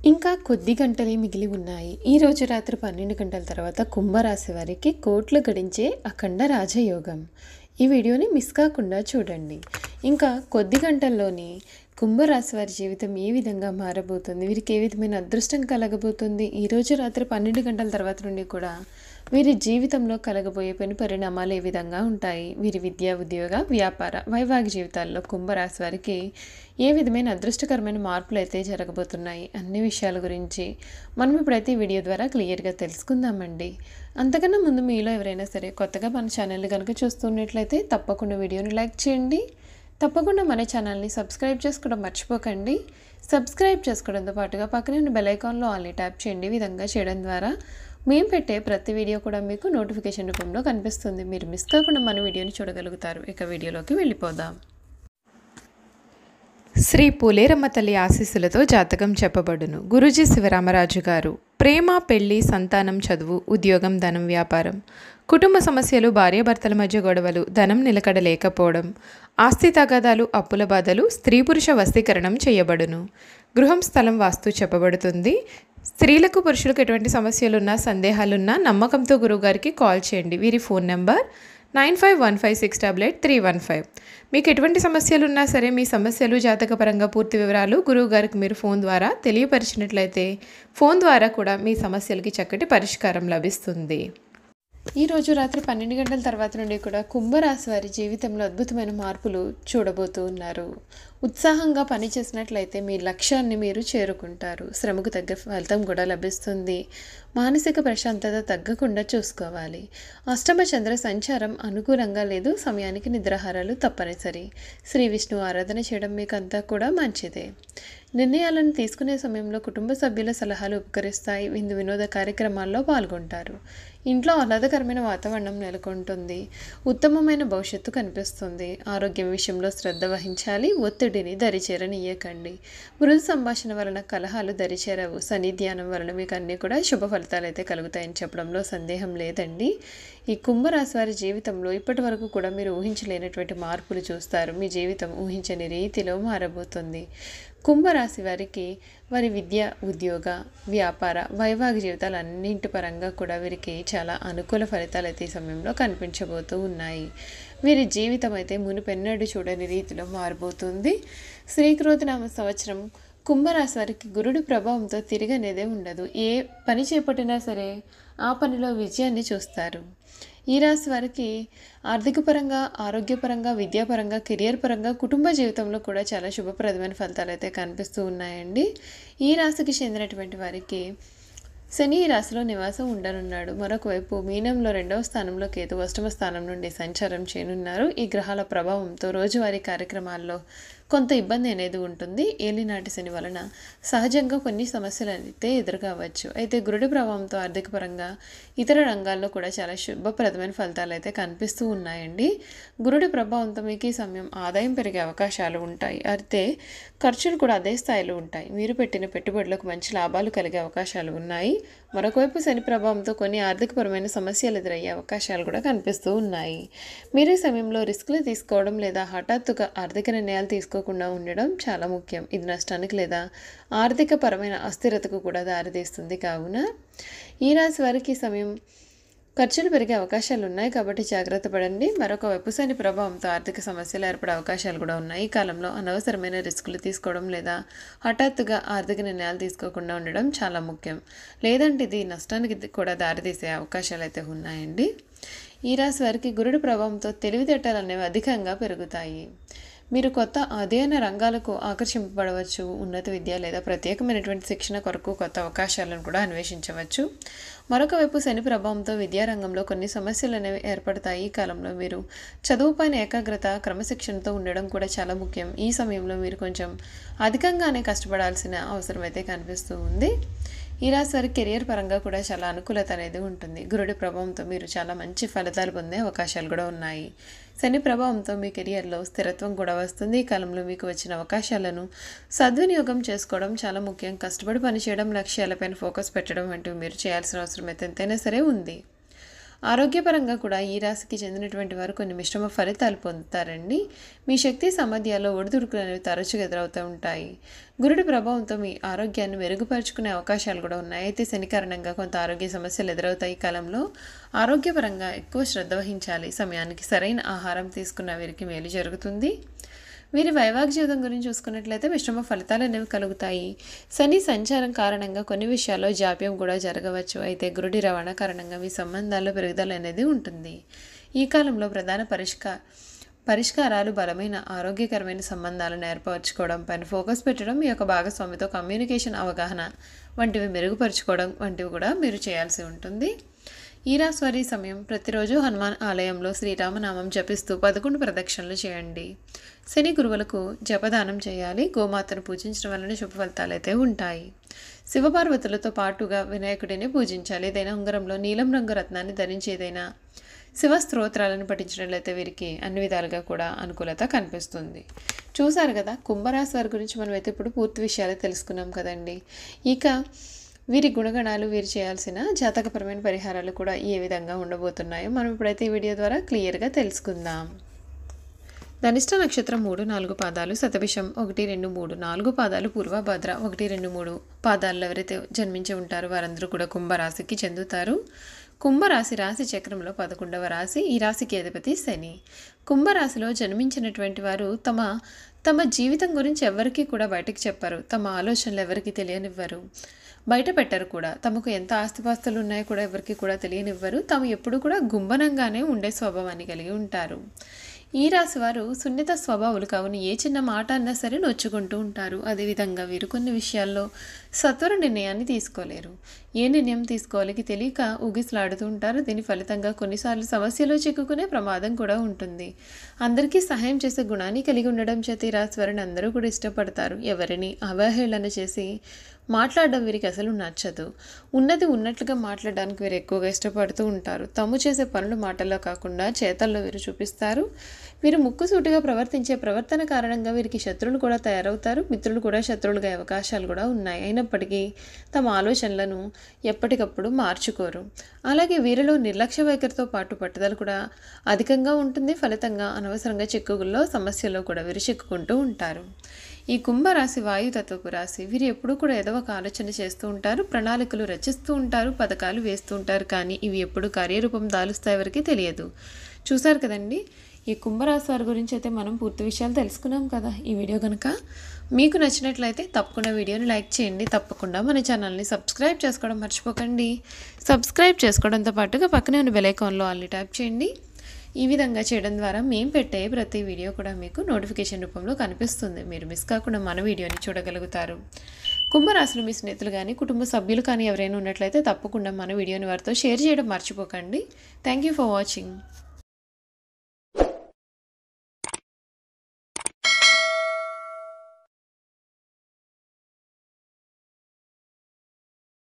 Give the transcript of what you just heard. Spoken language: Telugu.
ఇంకా కొద్ది గంటలే మిగిలి ఉన్నాయి. ఈరోజు రాత్రి 12 గంటల తర్వాత కుంభరాశి వారికి కోట్లు గడించే అఖండ రాజయోగం. ఈ వీడియోని మిస్ కాకుండా చూడండి. ఇంకా కొద్ది గంటల్లోనే కుంభరాశి వారి జీవితం ఏ విధంగా మారబోతుంది, వీరికి ఏ విధమైన అదృష్టం కలగబోతుంది, ఈరోజు రాత్రి 12 గంటల తర్వాత నుండి కూడా వీరి జీవితంలో కలగబోయే పెను పరిణామాలు ఏ విధంగా ఉంటాయి, వీరి విద్యా, ఉద్యోగ, వ్యాపార, వైవాహిక జీవితాల్లో కుంభరాశి వారికి ఏ విధమైన అదృష్టకరమైన మార్పులు అయితే జరగబోతున్నాయి అన్ని విషయాల గురించి మనం ఇప్పుడైతే ఈ వీడియో ద్వారా క్లియర్గా తెలుసుకుందామండి. అంతకన్నా ముందు మీలో ఎవరైనా సరే కొత్తగా మన ఛానల్ని కనుక చూస్తున్నట్లయితే తప్పకుండా వీడియోని లైక్ చేయండి. తప్పకుండా మన ఛానల్ని సబ్స్క్రైబ్ చేసుకోవడం మర్చిపోకండి. సబ్స్క్రైబ్ చేసుకోవడంతో పాటుగా పక్కనే ఉన్న బెల్ ఐకాన్లో ఆల్ని ట్యాప్ చేయండి. ఈ విధంగా చేయడం ద్వారా మేము పెట్టే ప్రతి వీడియో కూడా మీకు నోటిఫికేషన్ రూపంలో కనిపిస్తుంది. మీరు మిస్ కాకుండా మన వీడియోని చూడగలుగుతారు. ఇక వీడియోలోకి వెళ్ళిపోదాం. శ్రీ పూలేరమ్మ తల్లి ఆశీస్సులతో జాతకం చెప్పబడును. గురూజీ శివరామరాజు గారు. ప్రేమ, పెళ్లి, సంతానం, చదువు, ఉద్యోగం, ధనం, వ్యాపారం, కుటుంబ సమస్యలు, భార్యాభర్తల మధ్య గొడవలు, ధనం నిలకడ లేకపోవడం, ఆస్తి తగాదాలు, అప్పుల బాధలు, స్త్రీ పురుష వశీకరణం చేయబడును. గృహం, స్థలం, వాస్తు చెప్పబడుతుంది. స్త్రీలకు పురుషులకు ఎటువంటి సమస్యలున్నా, సందేహాలున్నా నమ్మకంతో గురువుగారికి కాల్ చేయండి. వీరి ఫోన్ నెంబర్ 9515688315. మీకు ఎటువంటి సమస్యలు ఉన్నా సరే మీ సమస్యలు, జాతకపరంగా పూర్తి వివరాలు గురువుగారికి మీరు ఫోన్ ద్వారా తెలియపరిచినట్లయితే ఫోన్ ద్వారా కూడా మీ సమస్యలకి చక్కటి పరిష్కారం లభిస్తుంది. ఈరోజు రాత్రి 12 గంటల తర్వాత నుండి కూడా కుంభరాశి వారి జీవితంలో అద్భుతమైన మార్పులు చూడబోతూ ఉన్నారు. ఉత్సాహంగా పనిచేసినట్లయితే మీ లక్ష్యాన్ని మీరు చేరుకుంటారు. శ్రమకు తగ్గ ఫలితం కూడా లభిస్తుంది. మానసిక ప్రశాంతత తగ్గకుండా చూసుకోవాలి. అష్టమ చంద్ర సంచారం అనుకూలంగా లేదు. సమయానికి నిద్రాహారాలు తప్పనిసరి. శ్రీ విష్ణు ఆరాధన చేయడం మీకు అంతా కూడా మంచిదే. నిర్ణయాలను తీసుకునే సమయంలో కుటుంబ సభ్యుల సలహాలు ఉపకరిస్తాయి. విందు వినోద కార్యక్రమాల్లో పాల్గొంటారు. ఇంట్లో ఆహ్లాదకరమైన వాతావరణం నెలకొంటుంది. ఉత్తమమైన భవిష్యత్తు కనిపిస్తుంది. ఆరోగ్యం విషయంలో శ్రద్ధ వహించాలి. ఒత్తిడిని దరిచేరనీయకండి. మృదు సంభాషణ వలన కలహాలు దరిచేరవు. శని ధ్యానం వలన మీకు అన్నీ కూడా శుభ ఫలితాలు అయితే కలుగుతాయని చెప్పడంలో సందేహం లేదండి. ఈ కుంభరాశి వారి జీవితంలో ఇప్పటి వరకు కూడా మీరు ఊహించలేనటువంటి మార్పులు చూస్తారు. మీ జీవితం ఊహించని రీతిలో మారబోతుంది. కుంభరాశి వారికి వారి విద్య, ఉద్యోగ, వ్యాపార, వైవాహిక జీవితాలు అన్నింటి పరంగా కూడా వీరికి చాలా అనుకూల ఫలితాలు అయితే ఈ సమయంలో కనిపించబోతూ ఉన్నాయి. వీరి జీవితం అయితే మునుపెన్నడూ చూడని రీతిలో మారబోతుంది. శ్రీక్రోతినామ సంవత్సరం కుంభరాశి వారికి గురుడి ప్రభావంతో తిరగనేదే ఉండదు. ఏ పని చేపట్టినా సరే ఆ పనిలో విజయాన్ని చూస్తారు. ఈ రాశి వారికి ఆర్థికపరంగా, ఆరోగ్యపరంగా, విద్యాపరంగా, కెరియర్ పరంగా, కుటుంబ జీవితంలో కూడా చాలా శుభప్రదమైన ఫలితాలు అయితే కనిపిస్తూ ఉన్నాయండి. ఈ రాశికి చెందినటువంటి వారికి శని ఈ రాశిలో నివాసం ఉండనున్నాడు. మరొక వైపు మీనంలో 2వ స్థానంలో కేతు 8వ స్థానం నుండి సంచారం చేయనున్నారు. ఈ గ్రహాల ప్రభావంతో రోజువారీ కార్యక్రమాల్లో కొంత ఇబ్బంది అనేది ఉంటుంది. ఏలినాటి శని వలన సహజంగా కొన్ని సమస్యలు అయితే ఎదురుకావచ్చు. అయితే గురుడి ప్రభావంతో ఆర్థిక పరంగా ఇతర రంగాల్లో కూడా చాలా శుభప్రదమైన ఫలితాలు అయితే కనిపిస్తూ ఉన్నాయండి. గురుడి ప్రభావంతో మీకు ఈ సమయం ఆదాయం పెరిగే అవకాశాలు ఉంటాయి. అయితే ఖర్చులు కూడా అదే స్థాయిలో ఉంటాయి. మీరు పెట్టిన పెట్టుబడులకు మంచి లాభాలు కలిగే అవకాశాలు ఉన్నాయి. మరొకవైపు శని ప్రభావంతో కొన్ని ఆర్థికపరమైన సమస్యలు ఎదురయ్యే అవకాశాలు కూడా కనిపిస్తూ ఉన్నాయి. మీరు ఈ సమయంలో రిస్క్లు తీసుకోవడం లేదా హఠాత్తుగా ఆర్థిక నిర్ణయాలు తీసుకోకుండా ఉండడం చాలా ముఖ్యం. ఇది నష్టానికి లేదా ఆర్థిక పరమైన అస్థిరతకు కూడా దారితీస్తుంది. కావున ఈ రాశి వారికి ఈ సమయం ఖర్చులు పెరిగే అవకాశాలు ఉన్నాయి కాబట్టి జాగ్రత్త పడండి. మరొక వైపు శని ప్రభావంతో ఆర్థిక సమస్యలు ఏర్పడే అవకాశాలు కూడా ఉన్నాయి. ఈ కాలంలో అనవసరమైన రిస్కులు తీసుకోవడం లేదా హఠాత్తుగా ఆర్థిక నిర్ణయాలు తీసుకోకుండా ఉండడం చాలా ముఖ్యం. లేదంటే ఇది నష్టానికి కూడా దారితీసే అవకాశాలు అయితే ఉన్నాయండి. ఈ రాశి వారికి గురుడి ప్రభావంతో తెలివితేటలు అనేవి అధికంగా పెరుగుతాయి. మీరు కొత్త అధ్యయన రంగాలకు ఆకర్షింపబడవచ్చు. ఉన్నత విద్య లేదా ప్రత్యేకమైనటువంటి శిక్షణ కొరకు కొత్త అవకాశాలను కూడా అన్వేషించవచ్చు. మరొక వైపు శని ప్రభావంతో విద్యారంగంలో కొన్ని సమస్యలు అనేవి ఏర్పడతాయి. ఈ కాలంలో మీరు చదువుపైన ఏకాగ్రత, క్రమశిక్షణతో ఉండడం కూడా చాలా ముఖ్యం. ఈ సమయంలో మీరు కొంచెం అధికంగానే కష్టపడాల్సిన అవసరం అయితే కనిపిస్తూ ఉంది. ఈ రాశి వారి కెరియర్ పరంగా కూడా చాలా అనుకూలత అనేది ఉంటుంది. గురుడి ప్రభావంతో మీరు చాలా మంచి ఫలితాలు పొందే అవకాశాలు కూడా ఉన్నాయి. శని ప్రభావంతో మీ కెరియర్లో స్థిరత్వం కూడా వస్తుంది. ఈ కాలంలో మీకు వచ్చిన అవకాశాలను సద్వినియోగం చేసుకోవడం చాలా ముఖ్యం. కష్టపడి పనిచేయడం, లక్ష్యాలపైన ఫోకస్ పెట్టడం వంటివి మీరు చేయాల్సిన అవసరం అయితే ఎంతైనా సరే ఉంది. ఆరోగ్యపరంగా కూడా ఈ రాశికి చెందినటువంటి వారు కొన్ని మిశ్రమ ఫలితాలు పొందుతారండి. మీ శక్తి సామర్థ్యాల్లో ఒడిదుడుకులు అనేవి తరచుగా ఎదురవుతూ ఉంటాయి. గురుడి ప్రభావంతో మీ ఆరోగ్యాన్ని మెరుగుపరుచుకునే అవకాశాలు కూడా ఉన్నాయి. అయితే శని కారణంగా కొంత ఆరోగ్య సమస్యలు ఎదురవుతాయి. ఈ కాలంలో ఆరోగ్యపరంగా ఎక్కువ శ్రద్ధ వహించాలి. సమయానికి సరైన ఆహారం తీసుకున్న వీరికి మేలు జరుగుతుంది. వీరి వైవాహిక జీవితం గురించి చూసుకున్నట్లయితే మిశ్రమ ఫలితాలు అనేవి కలుగుతాయి. శని సంచారం కారణంగా కొన్ని విషయాల్లో జాప్యం కూడా జరగవచ్చు. అయితే గురుడి రవాణా కారణంగా మీ సంబంధాల్లో పెరుగుదల అనేది ఉంటుంది. ఈ కాలంలో ప్రధాన పరిష్కారాలు బలమైన ఆరోగ్యకరమైన సంబంధాలను ఏర్పరచుకోవడం, పైన ఫోకస్ పెట్టడం, మీ యొక్క భాగస్వామితో కమ్యూనికేషన్ అవగాహన వంటివి మెరుగుపరుచుకోవడం వంటివి కూడా మీరు చేయాల్సి ఉంటుంది. ఈ రాశి వారి సమయం ప్రతిరోజు హనుమాన్ ఆలయంలో శ్రీరామనామం జపిస్తూ 11 ప్రదక్షిణలు చేయండి. శని గురువులకు జపదానం చేయాలి. గోమాతను పూజించడం వలన శుభ ఫలితాలు అయితే ఉంటాయి. శివపార్వతులతో పాటుగా వినాయకుడిని పూజించాలి. ఏదైనా ఉంగరంలో నీలం రంగు రత్నాన్ని ధరించి ఏదైనా శివ స్తోత్రాలను పఠించినట్లయితే వీరికి అన్ని విధాలుగా కూడా అనుకూలత కనిపిస్తుంది. చూసారు కదా, కుంభరాశి వారి గురించి మనమైతే ఇప్పుడు పూర్తి విషయాలు తెలుసుకున్నాం కదండి. ఇక వీరి గుణగణాలు, వీరు చేయాల్సిన జాతకపరమైన పరిహారాలు కూడా ఏ విధంగా ఉండబోతున్నాయో మనం ఇప్పుడైతే ఈ వీడియో ద్వారా క్లియర్గా తెలుసుకుందాం. ధనిష్ట నక్షత్రం 3, 4 పాదాలు, శతభిషం 1, 2, 3, 4 పాదాలు, పూర్వభద్ర 1, 2, 3 పాదాల్లో ఎవరైతే జన్మించి ఉంటారో వారందరూ కూడా కుంభరాశికి చెందుతారు. కుంభరాశి రాశి చక్రంలో 11వ రాశి. ఈ రాశికి అధిపతి శని. కుంభరాశిలో జన్మించినటువంటి వారు తమ జీవితం గురించి ఎవరికీ కూడా బయటకు చెప్పరు. తమ ఆలోచనలు ఎవరికి తెలియనివ్వరు, బయట పెట్టరు కూడా. తమకు ఎంత ఆస్తిపాస్తులు ఉన్నాయో కూడా ఎవరికి కూడా తెలియనివ్వరు. తాము ఎప్పుడు కూడా గుంభనంగానే ఉండే స్వభావాన్ని కలిగి ఉంటారు. ఈ రాశి వారు సున్నిత స్వభావులు కావున ఏ చిన్న మాట అన్నా సరే నొచ్చుకుంటూ ఉంటారు. అదేవిధంగా వీరు కొన్ని విషయాల్లో సత్వర నిర్ణయాన్ని తీసుకోలేరు. ఏ నిర్ణయం తీసుకోవాలికి తెలియక ఊగిసలాడుతూ ఉంటారు. దీని ఫలితంగా కొన్నిసార్లు సమస్యలో చిక్కుకునే ప్రమాదం కూడా ఉంటుంది. అందరికీ సహాయం చేసే గుణాన్ని కలిగి ఉండడం చేత ఈ రాశి వారిని అందరూ కూడా ఇష్టపడతారు. ఎవరిని అవహేళన చేసి మాట్లాడడం వీరికి అసలు నచ్చదు. ఉన్నది ఉన్నట్లుగా మాట్లాడడానికి వీరు ఎక్కువగా ఇష్టపడుతూ ఉంటారు. తాము చేసే పనులు మాటల్లో కాకుండా చేతల్లో వీరు చూపిస్తారు. వీరు ముక్కుసూటిగా ప్రవర్తించే ప్రవర్తన కారణంగా వీరికి శత్రువులు కూడా తయారవుతారు. మిత్రులు కూడా శత్రువులుగా అవకాశాలు కూడా ఉన్నాయి. అయినప్పటికీ తమ ఆలోచనలను ఎప్పటికప్పుడు మార్చుకోరు. అలాగే వీరిలో నిర్లక్ష్య వైఖరితో పాటు పట్టుదల కూడా అధికంగా ఉంటుంది. ఫలితంగా అనవసరంగా చిక్కుల్లో సమస్యల్లో కూడా వీరు చిక్కుకుంటూ ఉంటారు. ఈ కుంభరాశి వాయుతత్వపు రాశి. వీరు ఎప్పుడూ కూడా ఏదో ఒక ఆలోచన చేస్తూ ఉంటారు, ప్రణాళికలు రచిస్తూ ఉంటారు, పథకాలు వేస్తూ ఉంటారు. కానీ ఇవి ఎప్పుడు కార్యరూపం దాలుస్తాయి ఎవరికి తెలియదు. చూసారు కదండి, ఈ కుంభరాశి వారి గురించి అయితే మనం పూర్తి విషయాలు తెలుసుకున్నాం కదా. ఈ వీడియో కనుక మీకు నచ్చినట్లయితే తప్పకుండా వీడియోని లైక్ చేయండి. తప్పకుండా మన ఛానల్ని సబ్స్క్రైబ్ చేసుకోవడం మర్చిపోకండి. సబ్స్క్రైబ్ చేసుకోవడంతో పాటుగా పక్కనే ఉన్న బెల్ ఐకాన్లో ఆల్ని ట్యాప్ చేయండి. ఈ విధంగా చేయడం ద్వారా మేము పెట్టే ప్రతి వీడియో కూడా మీకు నోటిఫికేషన్ రూపంలో కనిపిస్తుంది. మీరు మిస్ కాకుండా మన వీడియోని చూడగలుగుతారు. కుంభరాశిలో మీ స్నేహితులు కానీ కుటుంబ సభ్యులు కానీ ఎవరైనా ఉన్నట్లయితే తప్పకుండా మన వీడియోని వారితో షేర్ చేయడం మర్చిపోకండి. Thank you for watching.